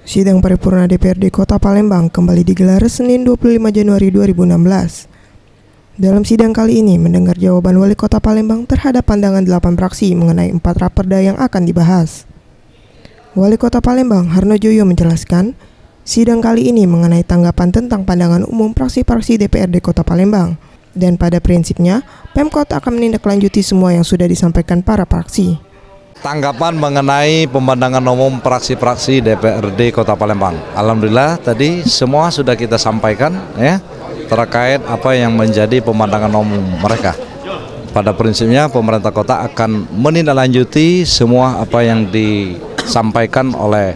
Sidang paripurna DPRD Kota Palembang kembali digelar Senin 25 Januari 2016. Dalam sidang kali ini mendengar jawaban Wali Kota Palembang terhadap pandangan 8 fraksi mengenai 4 raperda yang akan dibahas. Wali Kota Palembang Harno Joyo menjelaskan, sidang kali ini mengenai tanggapan tentang pandangan umum fraksi-fraksi DPRD Kota Palembang. Dan pada prinsipnya, Pemkot akan menindaklanjuti semua yang sudah disampaikan para fraksi. Tanggapan mengenai pemandangan umum fraksi-fraksi DPRD Kota Palembang. Alhamdulillah tadi semua sudah kita sampaikan ya terkait apa yang menjadi pemandangan umum mereka. Pada prinsipnya pemerintah kota akan menindaklanjuti semua apa yang disampaikan oleh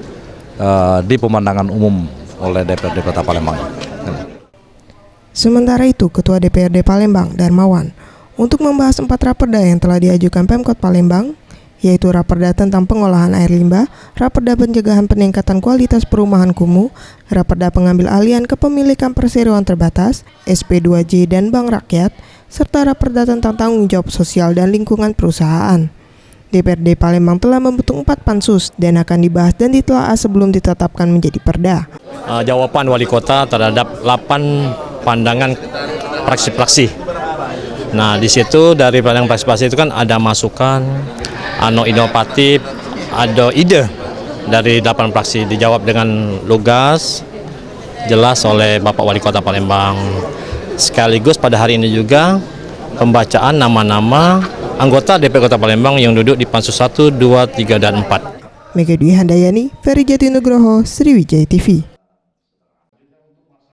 di pemandangan umum oleh DPRD Kota Palembang. Sementara itu, Ketua DPRD Palembang Darmawan untuk membahas 4 raperda yang telah diajukan Pemkot Palembang, yaitu raperda tentang pengolahan air limbah, raperda pencegahan peningkatan kualitas perumahan kumuh, raperda pengambil alihan kepemilikan perseroan terbatas, SP2J dan Bank Rakyat, serta raperda tentang tanggung jawab sosial dan lingkungan perusahaan. DPRD Palembang telah membentuk 4 pansus dan akan dibahas dan ditelaah sebelum ditetapkan menjadi perda. Jawaban Wali Kota terhadap 8 pandangan fraksi-fraksi. Nah, di situ dari pandangan fraksi-fraksi itu kan ada masukan, inovatif, ada ide dari 8 fraksi, dijawab dengan lugas, jelas oleh Bapak Wali Kota Palembang. Sekaligus pada hari ini juga pembacaan nama-nama anggota DPRD Kota Palembang yang duduk di Pansus 1, 2, 3, dan 4. Mega Dwi Handayani, Ferry Jati Nugroho, Sriwijaya TV.